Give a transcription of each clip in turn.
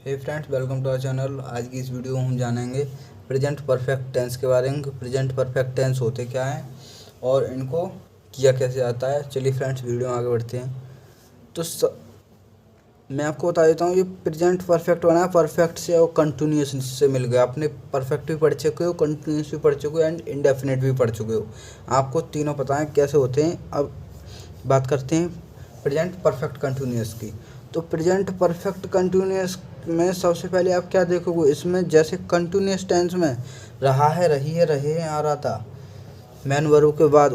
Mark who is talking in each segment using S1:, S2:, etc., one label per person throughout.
S1: Hey friends, welcome to our channel. आज की इस वीडियो में हम जानेंगे प्रेजेंट परफेक्ट टेंस के बारे में। प्रेजेंट परफेक्ट टेंस होते क्या हैं और इनको किया कैसे जाता है। चलिए फ्रेंड्स, वीडियो में आगे बढ़ते हैं। तो मैं आपको बता देता हूँ, ये प्रेजेंट परफेक्ट बना है परफेक्ट से और कंटिन्यूस से मिल गया। आपने परफेक्ट भी पढ़ चुके हो, कंटिन्यूस भी पढ़ चुके हो एंड इंडेफिनिट भी पढ़ चुके हो। आपको तीनों पता है कैसे होते हैं। अब बात करते हैं प्रेजेंट परफेक्ट कंटिन्यूस की। तो प्रेजेंट परफेक्ट कंटिन्यूस में सबसे पहले आप क्या देखोगे, इसमें जैसे कंटिन्यूस टेंस में रहा है, रही है, रहे हैं आ रहा था मैन वर्ब के बाद,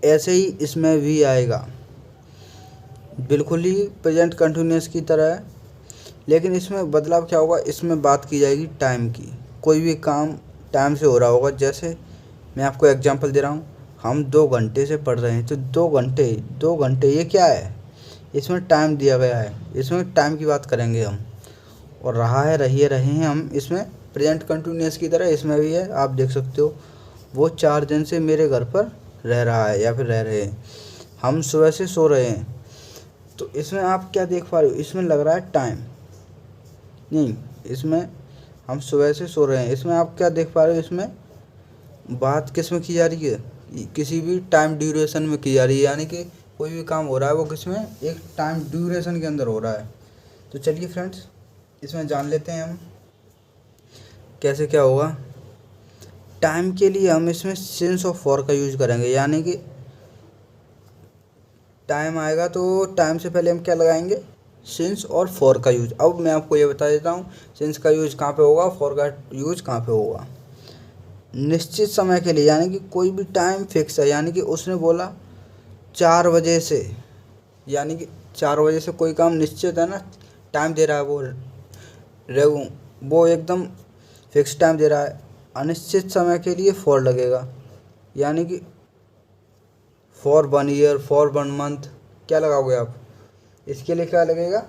S1: ऐसे ही इसमें भी आएगा, बिल्कुल ही प्रेजेंट कंटिन्यूस की तरह है। लेकिन इसमें बदलाव क्या होगा, इसमें बात की जाएगी टाइम की। कोई भी काम टाइम से हो रहा होगा। जैसे मैं आपको एग्जांपल दे रहा हूँ, हम 2 घंटे से पढ़ रहे हैं, तो 2 घंटे ये क्या है, इसमें टाइम दिया गया है। इसमें टाइम की बात करेंगे हम। और रहा है, रही है, रहे हैं हम इसमें प्रेजेंट कंटिन्यूस की तरह इसमें भी है। आप देख सकते हो, वो 4 दिन से मेरे घर पर रह रहा है या फिर रह रहे हैं। हम सुबह से सो रहे हैं। तो इसमें आप क्या देख पा रहे हो, इसमें लग रहा है टाइम नहीं, इसमें हम सुबह से सो रहे हैं। इसमें आप क्या देख पा रहे हो, इसमें बात किस में की जा रही है, किसी भी टाइम ड्यूरेशन में की जा रही है। यानी कि कोई भी काम हो रहा है वो किस में, एक टाइम ड्यूरेशन के अंदर हो रहा है। तो चलिए फ्रेंड्स, इसमें जान लेते हैं हम कैसे क्या होगा। टाइम के लिए हम इसमें सिंस और फॉर का यूज करेंगे। यानी कि टाइम आएगा तो टाइम से पहले हम क्या लगाएंगे, सिंस और फॉर का यूज। अब मैं आपको ये बता देता हूँ सिंस का यूज कहाँ पे होगा, फॉर का यूज कहाँ पे होगा। निश्चित समय के लिए, यानी कि कोई भी टाइम फिक्स है। यानी कि उसने बोला 4 बजे से, यानी कि 4 बजे से कोई काम निश्चित है ना, टाइम दे रहा है वो एकदम फिक्स टाइम दे रहा है। अनिश्चित समय के लिए फॉर लगेगा। यानी कि फॉर 1 ईयर, फॉर 1 मंथ, क्या लगाओगे आप, इसके लिए क्या लगेगा,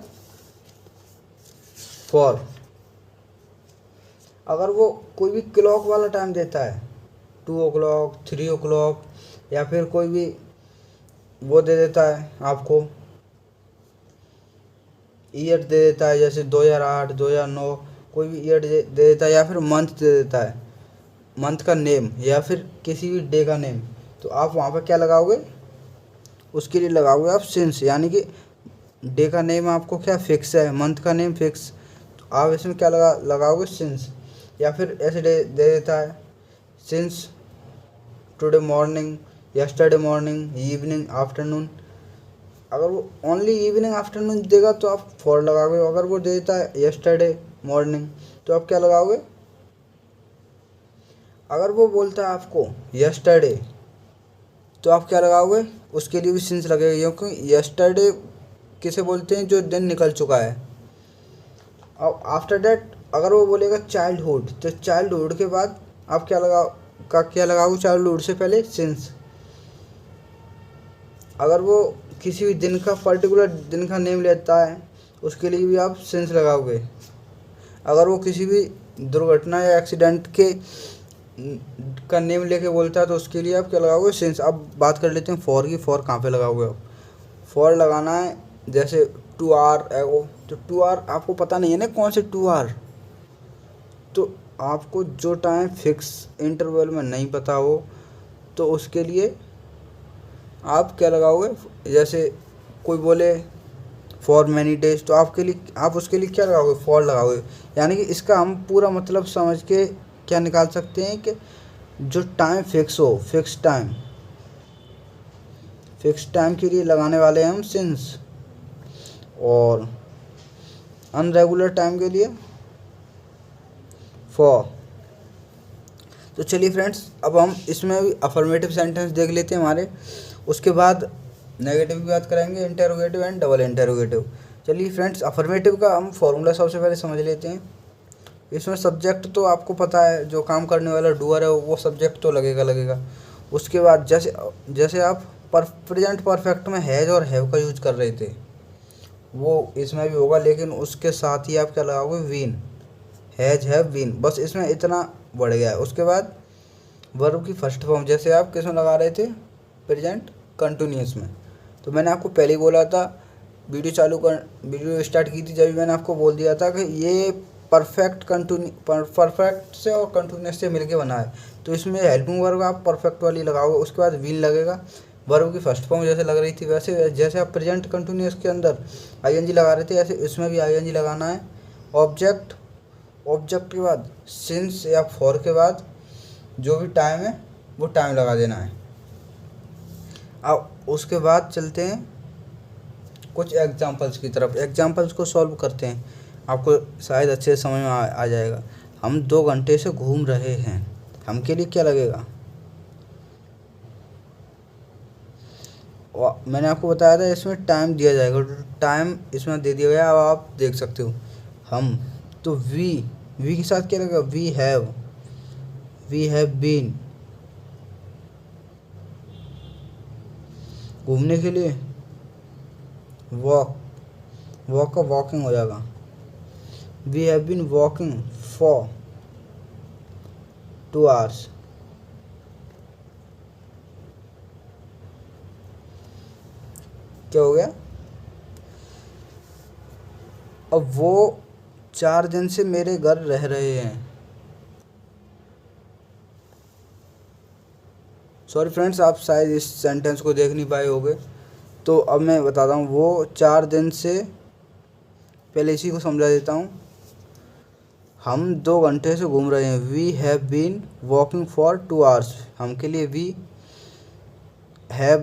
S1: फॉर। अगर वो कोई भी क्लॉक वाला टाइम देता है, 2 o'clock, 3 o'clock, या फिर कोई भी वो दे देता है आपको, ईयर दे देता है, जैसे 2008, 2009, कोई भी ईयर दे देता है, या फिर मंथ दे देता है, मंथ का नेम, या फिर किसी भी डे का नेम, तो आप वहाँ पर क्या लगाओगे, उसके लिए लगाओगे आप सिंस। यानी कि डे का नेम आपको क्या फिक्स है, मंथ का नेम फिक्स, तो आप इसमें क्या लगाओगे, सिंस। या फिर ऐसे दे देता है, since today morning, yesterday morning, evening, afternoon. अगर वो ओनली इवनिंग आफ्टरनून देगा तो आप फॉर लगाओगे। अगर वो देता है यस्टरडे मॉर्निंग, तो आप क्या लगाओगे। अगर वो बोलता है आपको यस्टरडे, तो आप क्या लगाओगे, उसके लिए भी सिंस लगेगा, क्योंकि यस्टरडे किसे बोलते हैं, जो दिन निकल चुका है। अब आफ्टर दैट अगर वो बोलेगा चाइल्डहुड, तो चाइल्डहुड के बाद आप क्या लगाओगे, चाइल्डहुड से पहले सिंस। अगर वो किसी भी दिन का पर्टिकुलर दिन का नेम लेता है, उसके लिए भी आप सिंस लगाओगे। अगर वो किसी भी दुर्घटना या एक्सीडेंट के का नेम लेके बोलता है, तो उसके लिए आप क्या लगाओगे, सिंस। अब बात कर लेते हैं फॉर की। फॉर कहाँ पे लगाओगे आप, फॉर लगाना है जैसे 2 आवर एगो, तो 2 आवर आपको पता नहीं है ना कौन से 2 आवर, तो आपको जो टाइम फिक्स इंटरवल में नहीं पता हो, तो उसके लिए आप क्या लगाओगे। जैसे कोई बोले फॉर मैनी डेज, तो आप उसके लिए क्या लगाओगे, फॉर लगाओगे। यानी कि इसका हम पूरा मतलब समझ के क्या निकाल सकते हैं कि जो टाइम फिक्स हो, फिक्स टाइम के लिए लगाने वाले हैं हम सिंस, और अनरेगुलर टाइम के लिए फॉर। तो चलिए फ्रेंड्स, अब हम इसमें भी अफर्मेटिव सेंटेंस देख लेते हैं हमारे। उसके बाद नेगेटिव की बात करेंगे, इंटेरोगेटिव एंड डबल इंटेरोगेटिव। चलिए फ्रेंड्स, अफर्मेटिव का हम फॉर्मूला सबसे पहले समझ लेते हैं। इसमें सब्जेक्ट तो आपको पता है, जो काम करने वाला डूअर है वो सब्जेक्ट तो लगेगा। उसके बाद जैसे जैसे आप प्रेजेंट परफेक्ट में हैज़ और हैव का यूज कर रहे थे, वो इसमें भी होगा, लेकिन उसके साथ ही आप क्या लगाओगे, बीन, हैज, हैव, बीन। बस इसमें इतना बढ़ गया है। उसके बाद वर्ब की फर्स्ट फॉर्म, जैसे आप किस में लगा रहे थे, प्रेजेंट कंटिन्यूस में। तो मैंने आपको पहले ही बोला था, वीडियो स्टार्ट की थी जब मैंने आपको बोल दिया था कि ये परफेक्ट से और कंटिन्यूस से मिलके बना है। तो इसमें हेल्पिंग वर्ब आप परफेक्ट वाली लगाओगे, उसके बाद विल लगेगा। वर्ब की फर्स्ट फॉर्म जैसे लग रही थी वैसे, जैसे आप प्रेजेंट कंटिन्यूस के अंदर आईएनजी लगा रहे थे ऐसे इसमें भी आईएनजी लगाना है। ऑब्जेक्ट के बाद सिंस या फॉर के बाद जो भी टाइम है वो टाइम लगा देना है। अब उसके बाद चलते हैं कुछ एग्जांपल्स की तरफ। एग्जांपल्स को सॉल्व करते हैं, आपको शायद अच्छे से समझ में आ जाएगा। हम 2 घंटे से घूम रहे हैं, हम के लिए क्या लगेगा? मैंने आपको बताया था इसमें टाइम दिया जाएगा, टाइम इसमें दे दिया गया। अब आप देख सकते हो हम, तो वी के साथ क्या लगेगा? We have been. घूमने के लिए वॉक का वॉकिंग हो जाएगा। We have been walking for 2 hours। क्या हो गया? अब वो 4 दिन से मेरे घर रह रहे हैं। सॉरी फ्रेंड्स, आप शायद इस सेंटेंस को देख नहीं पाए होंगे, तो अब मैं बताता हूँ। वो 4 दिन से, पहले इसी को समझा देता हूँ। हम 2 घंटे से घूम रहे हैं। We have been walking for 2 hours। हम के लिए वी हैव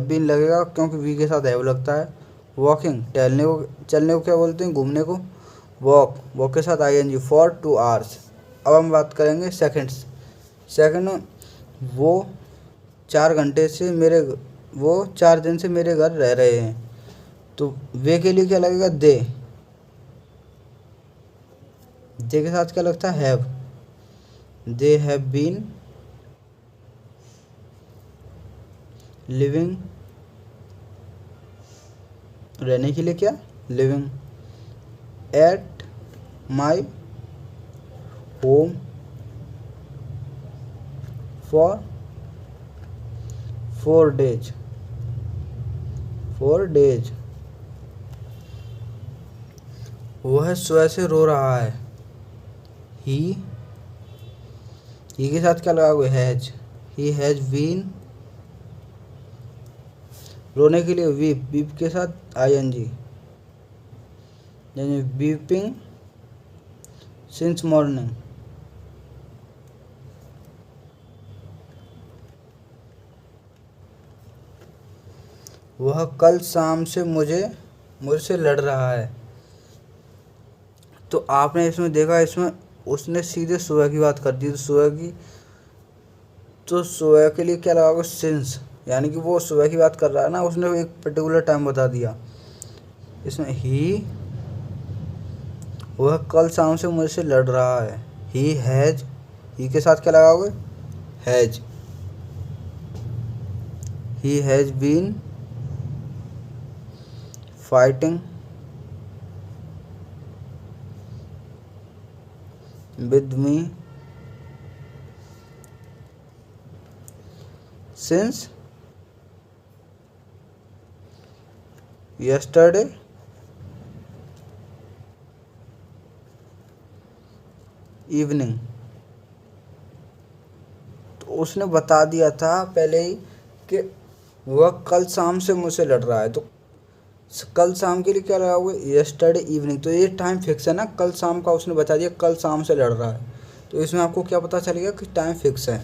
S1: बीन लगेगा क्योंकि वी के साथ हैव लगता है। वॉकिंग चलने को क्या बोलते हैं? घूमने को वॉक के साथ आईएनजी फॉर 2 hours। अब हम बात करेंगे सेकंड वो 4 दिन से मेरे घर रह रहे हैं। तो वे के लिए क्या लगेगा? दे के साथ क्या लगता है? Have. They have been living, रहने के लिए क्या? Living at my home for 4 days। वह सुबह से रो रहा है। ही के साथ क्या लगाओगे? हैज। He has been. रोने के लिए वीप के साथ आईएनजी, यानी वीपिंग सिंस मॉर्निंग। वह कल शाम से मुझसे लड़ रहा है। तो आपने इसमें देखा, इसमें उसने सीधे सुबह की बात कर दी। तो सुबह के लिए क्या लगाओगे? सिंस, यानी कि वो सुबह की बात कर रहा है ना, उसने एक पर्टिकुलर टाइम बता दिया। इसमें वह कल शाम से मुझसे लड़ रहा है। ही के साथ क्या लगाओगे? Has. He has been fighting with me since yesterday evening। तो उसने बता दिया था पहले ही कि वह कल शाम से मुझसे लड़ रहा है। तो कल शाम के लिए क्या लगाओगे? Yesterday evening. तो ये टाइम फिक्स है ना, कल शाम का उसने बता दिया, कल शाम से लड़ रहा है। तो इसमें आपको क्या पता चलेगा कि टाइम फिक्स है।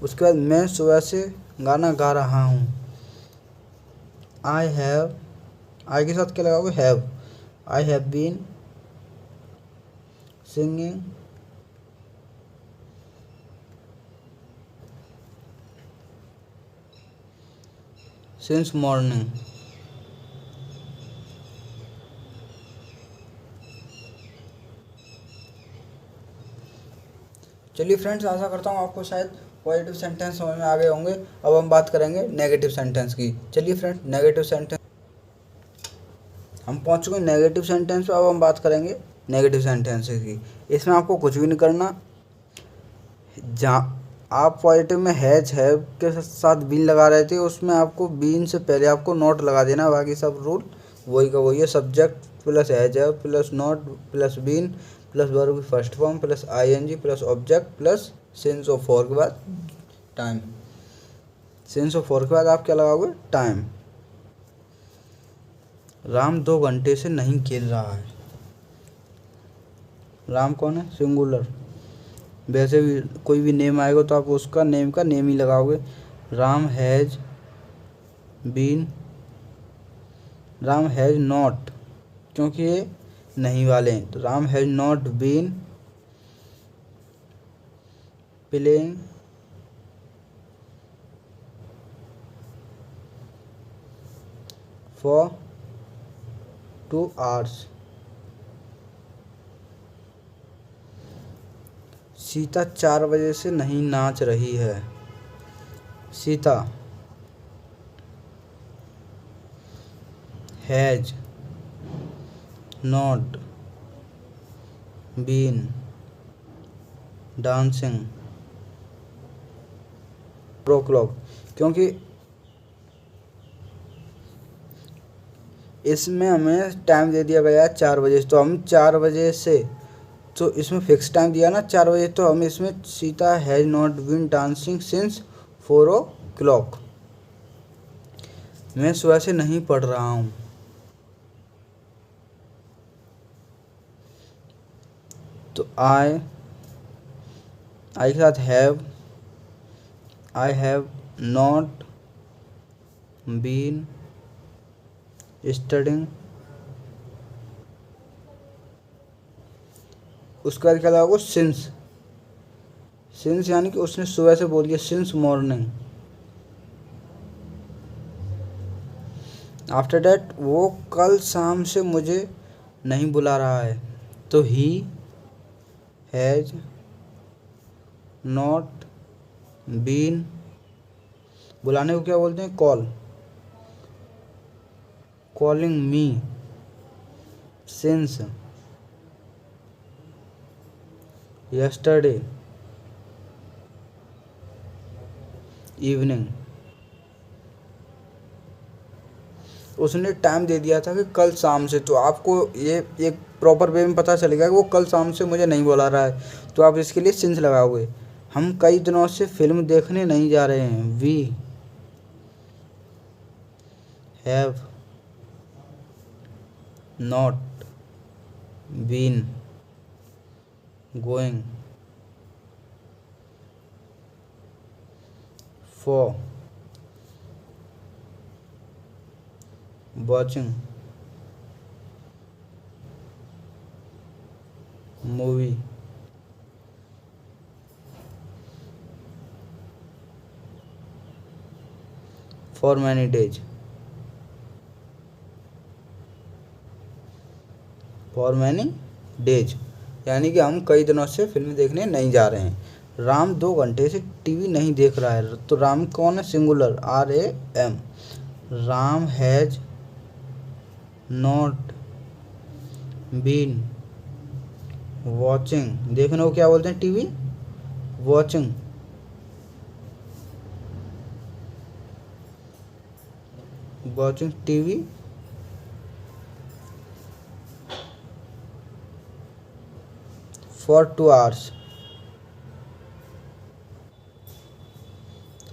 S1: उसके बाद मैं सुबह से गाना गा रहा हूँ। आई के साथ क्या लगाओगे? Have. I have been singing since morning. चलिए फ्रेंड्स, आशा करता हूँ आपको शायद पॉजिटिव सेंटेंस समझ में आ गए होंगे। अब हम बात करेंगे नेगेटिव सेंटेंस की। चलिए फ्रेंड्स, नेगेटिव सेंटेंस हम पहुँच चुके हैं नेगेटिव सेंटेंस पे। अब हम बात करेंगे नेगेटिव सेंटेंस की। इसमें आपको कुछ भी नहीं करना। जहाँ आप पॉजिटिव में हैव के साथ बीन लगा रहे थे, उसमें आपको बीन से पहले आपको नॉट लगा देना, बाकी सब रूल वही का वही है, सब्जेक्ट प्लस हैज है plus not plus been plus verb की first form plus ING plus object plus since और फॉर के बाद टाइम। सिंस और फॉर के बाद आप क्या लगाओगे, टाइम। राम 2 घंटे से नहीं खेल रहा है। राम कौन है, सिंगुलर। वैसे भी कोई भी नेम आएगा तो आप उसका नेम का नेम ही लगाओगे। Ram has been, Ram has not, क्योंकि ये नहीं वाले हैं तो Ram has not been playing for 2 hours। Sita 4 बजे से नहीं नाच रही है। Sita has not been dancing 4 o'clock, क्योंकि इसमें हमें टाइम दे दिया गया है 4 बजे से, तो हम 4 बजे से, तो इसमें फिक्स टाइम दिया ना 4 बजे, तो हम इसमें Sita has not been dancing since 4 o'clock। मैं सुबह से नहीं पढ़ रहा हूँ। तो आई के साथ have, I have not been studying. उसके बाद क्या लगाओगे, सिंस। सिंस यानी कि उसने सुबह से बोल दिया, सिंस मॉर्निंग। आफ्टर डैट वो कल शाम से मुझे नहीं बुला रहा है, तो ही हैज़ नॉट बीन, बुलाने को क्या बोलते हैं, call, calling me since yesterday evening। उसने टाइम दे दिया था कि कल शाम से, तो आपको ये एक प्रॉपर वे में पता चलेगा कि वो कल शाम से मुझे नहीं बुला रहा है, तो आप इसके लिए सिंस लगाओगे। हम कई दिनों से फिल्म देखने नहीं जा रहे हैं। We have not been going for watching movie for many days। for many days यानी कि हम कई दिनों से फिल्म देखने नहीं जा रहे हैं। राम 2 घंटे से टीवी नहीं देख रहा है, तो राम कौन है, singular, RAM। Ram has not been watching, देखने को क्या बोलते हैं, TV, watching. Watching TV for 2 hours।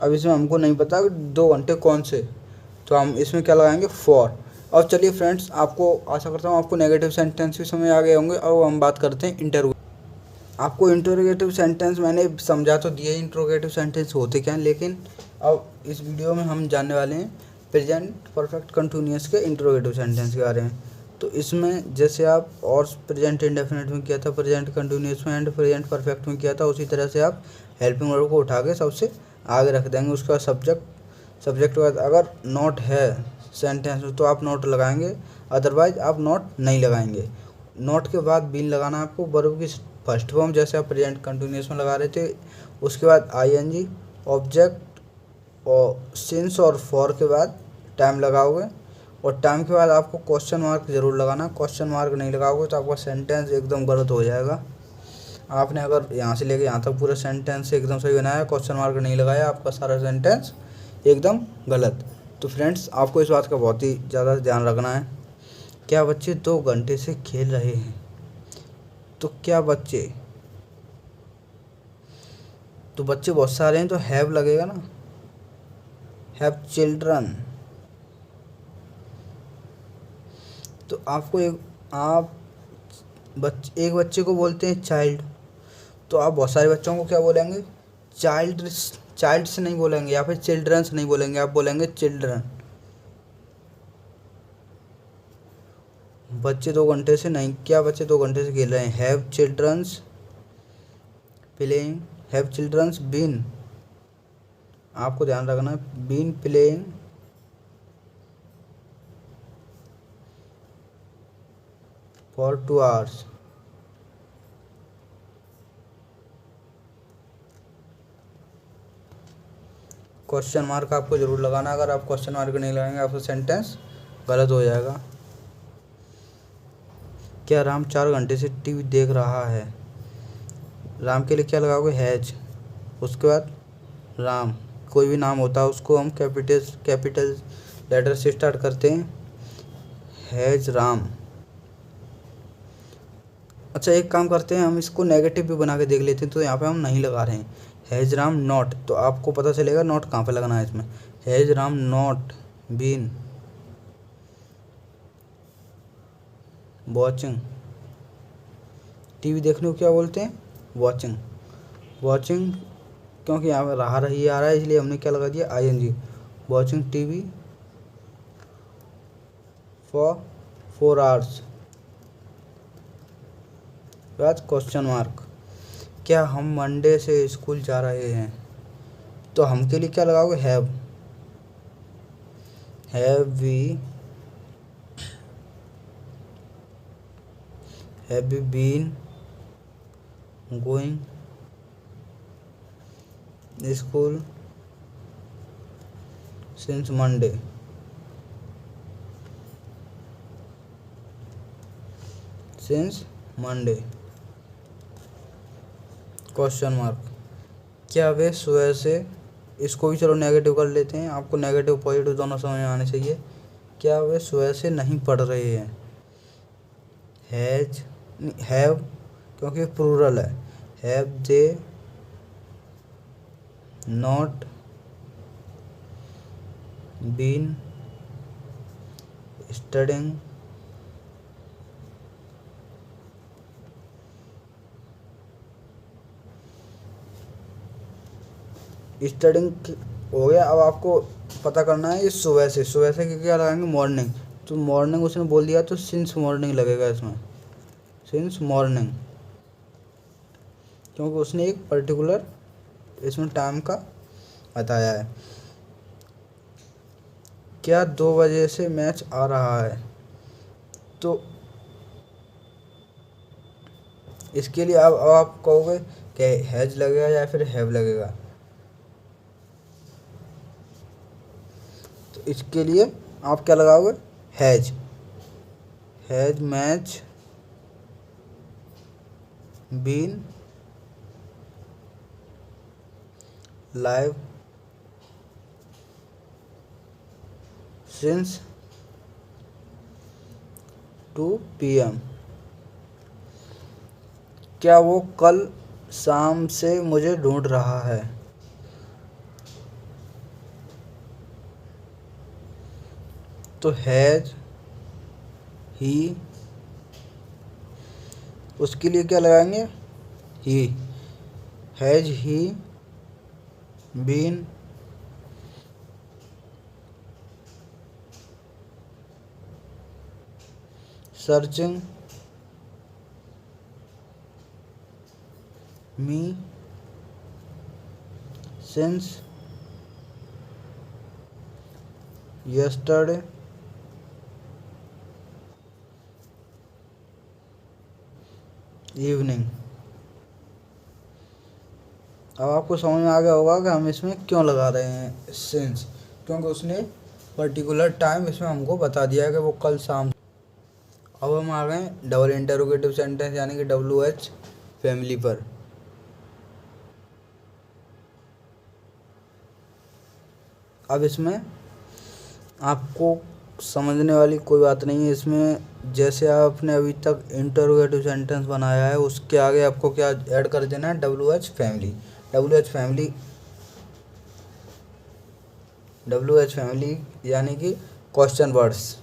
S1: अब इसमें हमको नहीं पता कि 2 घंटे कौन से, तो हम इसमें क्या लगाएंगे, फॉर। और चलिए फ्रेंड्स, आपको आशा करता हूँ आपको नेगेटिव सेंटेंस भी समझ आ गए होंगे। और हम बात करते हैं इंटरव्यू। आपको इंटरोगेटिव सेंटेंस मैंने समझा तो दिया, इंटरोगेटिव सेंटेंस होते क्या हैं, लेकिन अब इस वीडियो में हम जानने वाले हैं प्रेजेंट परफेक्ट कंटिन्यूअस के इंटरोगेटिव सेंटेंस के बारे में। तो इसमें जैसे आप और प्रेजेंट इंडेफिनिट में किया था, प्रेजेंट कंटिन्यूअस में एंड प्रेजेंट परफेक्ट में किया था, उसी तरह से आप हेल्पिंग वर्ब को उठा के सबसे आगे रख देंगे। उसके बाद सब्जेक्ट के बाद अगर नॉट है सेंटेंस में तो आप नॉट लगाएंगे, अदरवाइज आप नॉट नहीं लगाएंगे। नॉट के बाद बीन लगाना है आपको वर्ब की फर्स्ट फॉर्म, जैसे आप प्रेजेंट कंटिन्यूअस में लगा रहे थे। उसके बाद आईएनजी, ऑब्जेक्ट और सिंस और फॉर के बाद टाइम लगाओगे। और टाइम के बाद आपको क्वेश्चन मार्क ज़रूर लगाना। क्वेश्चन मार्क नहीं लगाओगे तो आपका सेंटेंस एकदम गलत हो जाएगा। आपने अगर यहाँ से लेके यहाँ तक पूरा सेंटेंस एकदम सही बनाया, क्वेश्चन मार्क नहीं लगाया, आपका सारा सेंटेंस एकदम गलत। तो फ्रेंड्स, आपको इस बात का बहुत ही ज़्यादा ध्यान रखना है। क्या बच्चे 2 घंटे से खेल रहे हैं। तो क्या बच्चे, तो बच्चे बहुत सारे हैं तो हैव लगेगा ना, हैव चिल्ड्रन। तो आपको एक बच्चे को बोलते हैं चाइल्ड, तो आप बहुत सारे बच्चों को क्या बोलेंगे, चाइल्ड। चाइल्ड से नहीं बोलेंगे या फिर चिल्ड्रन से नहीं बोलेंगे, आप बोलेंगे चिल्ड्रन। बच्चे 2 घंटे से नहीं, क्या बच्चे 2 घंटे से खेल रहे हैं, have childrens playing, have childrens been, आपको ध्यान रखना है, been playing for 2 hours. Question mark आपको जरूर लगाना, अगर आप क्वेश्चन मार्क नहीं लगाएंगे आपका सेंटेंस गलत हो जाएगा। क्या राम 4 घंटे से टीवी देख रहा है। राम के लिए क्या लगाओगे, हैज। उसके बाद राम, कोई भी नाम होता है उसको हम कैपिटल लेटर से स्टार्ट करते हैं, हैज राम। अच्छा एक काम करते हैं, हम इसको नेगेटिव भी बना के देख लेते हैं, तो यहाँ पे हम नहीं लगा रहे हैं, हैज राम नॉट, तो आपको पता चलेगा नॉट कहाँ पे लगाना है इसमें, has Ram not been watching. TV देखने को क्या बोलते हैं, वॉचिंग। वॉचिंग, क्योंकि यहाँ पे रहा रही आ रहा है इसलिए हमने क्या लगा दिया, ING, watching TV for 4 hours. बाद क्वेश्चन मार्क, क्या हम मंडे से स्कूल जा रहे हैं। तो हम के लिए क्या लगाओगे, have we been going school since Monday. Since Monday question mark, क्या वे सुबह से, इसको भी चलो नेगेटिव कर लेते हैं, आपको नेगेटिव पॉजिटिव दोनों समझ में आने चाहिए। क्या वे सुबह से नहीं पढ़ रहे हैं, हैव, क्योंकि प्लूरल है, have they not been studying हो गया। अब आपको पता करना है ये सुबह से क्या लगाएंगे, मॉर्निंग। तो मॉर्निंग उसने बोल दिया तो सिंस मॉर्निंग लगेगा इसमें, सिंस मॉर्निंग, क्योंकि उसने एक पर्टिकुलर इसमें टाइम का बताया है। क्या 2 बजे से मैच आ रहा है। तो इसके लिए अब आप कहोगे कि हैज लगेगा या फिर हैव लगेगा, तो इसके लिए आप क्या लगाओगे, has match been live since 2 PM। क्या वो कल शाम से मुझे ढूंढ रहा है। तो हैज ही, उसके लिए क्या लगाएंगे, he, has he been searching me since yesterday evening. अब आपको समझ में आ गया होगा कि हम इसमें क्यों लगा रहे हैं सिंस, क्योंकि उसने पर्टिकुलर टाइम इसमें हमको बता दिया है कि वो कल शाम। अब हम आ गए डबल इंटरोगेटिव सेंटेंस यानी कि WH फैमिली पर। अब इसमें आपको समझने वाली कोई बात नहीं है इसमें। जैसे आपने अभी तक इंटरोगेटिव सेंटेंस बनाया है उसके आगे आपको क्या ऐड कर देना है, WH फैमिली। WH फैमिली यानी कि क्वेश्चन वर्ड्स।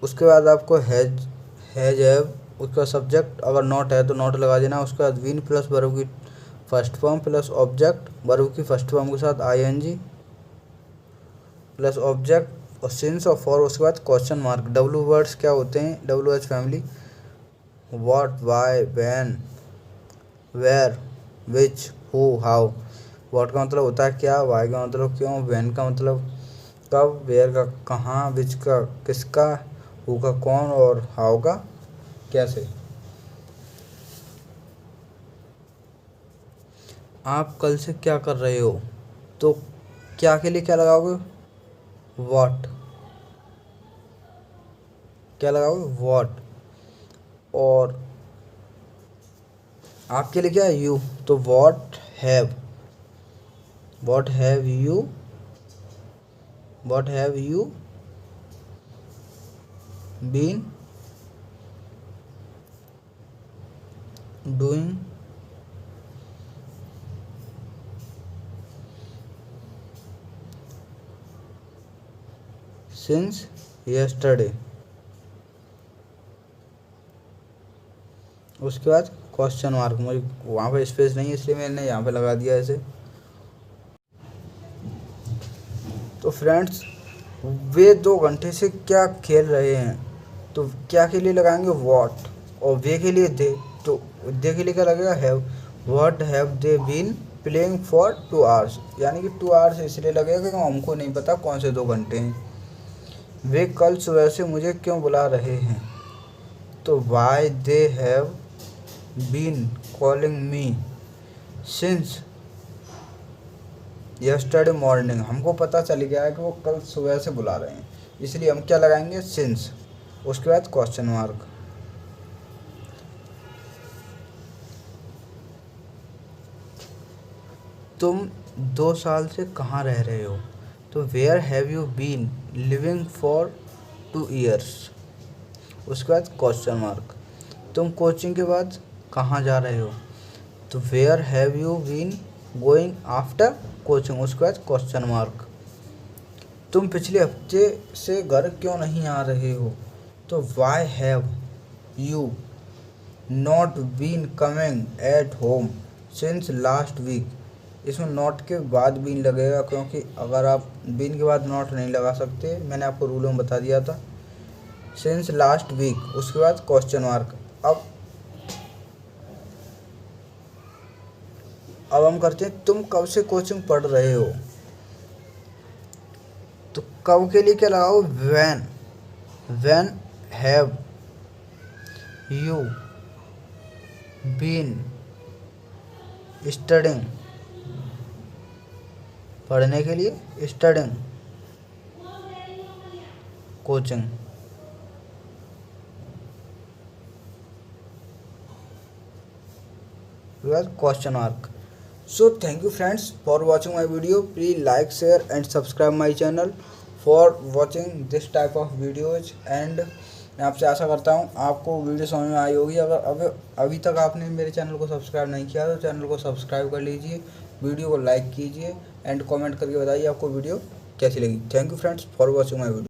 S1: उसके बाद आपको हैज हैव, उसका सब्जेक्ट अगर नॉट है तो नॉट लगा देना। उसके बाद बीन प्लस वर्ब की first form plus object, verb की फर्स्ट फॉर्म के साथ ING प्लस ऑब्जेक्ट और सिंस और फॉर। उसके बाद क्वेश्चन मार्क। W वर्ड्स क्या होते हैं WH family? What, why, when, where, which, who, how. What का मतलब होता है क्या, वाई का मतलब क्यों, व्हेन का मतलब कब, वेयर का कहाँ, विच का किसका, हु का कौन और हाउ का कैसे। आप कल से क्या कर रहे हो, तो क्या के लिए क्या लगाओगे, व्हाट। क्या लगाओगे, व्हाट। और आपके लिए क्या है, यू, तो what have you been doing since yesterday। उसके बाद क्वेश्चन मार्क। मुझे वहाँ पे स्पेस नहीं है इसलिए मैंने यहाँ पे लगा दिया ऐसे। तो फ्रेंड्स वे 2 घंटे से क्या खेल रहे हैं, तो क्या के लिए लगाएंगे व्हाट, और वे के लिए दे, तो दे के लिए क्या लगेगा, have. What have they been playing for 2 hours, यानी कि 2 hours इसलिए लगेगा क्योंकि हमको नहीं पता कौन से 2 घंटे हैं। वे कल सुबह से मुझे क्यों बुला रहे हैं, तो why they have been calling me since yesterday morning. हमको पता चल गया है कि वो कल सुबह से बुला रहे हैं, इसलिए हम क्या लगाएंगे, सिंस। उसके बाद क्वेश्चन मार्क। तुम 2 साल से कहाँ रह रहे हो, तो where have you been living for 2 years। उसके बाद क्वेश्चन मार्क। तुम कोचिंग के बाद कहाँ जा रहे हो, तो where have you been going after coaching. उसके बाद क्वेश्चन मार्क। तुम पिछले हफ्ते से घर क्यों नहीं आ रहे हो, तो why have you not been coming at home since last week. इसमें नॉट के बाद बीन लगेगा क्योंकि अगर आप बीन के बाद नॉट नहीं लगा सकते, मैंने आपको रूल में बता दिया था। Since last week. उसके बाद क्वेश्चन मार्क। अब हम करते हैं तुम कब से कोचिंग पढ़ रहे हो, तो कब के लिए क्या लगाओ, when have you been studying, पढ़ने के लिए studying coaching. Question mark. So thank you friends for watching my video. Please like, share and subscribe my channel for watching this type of videos and मैं आपसे आशा करता हूँ आपको video समझ में आई होगी। अगर अभी तक आपने मेरे चैनल को सब्सक्राइब नहीं किया तो चैनल को सब्सक्राइब कर लीजिए, वीडियो को लाइक कीजिए एंड कमेंट करके बताइए आपको वीडियो कैसी लगी। Thank you friends for watching my video.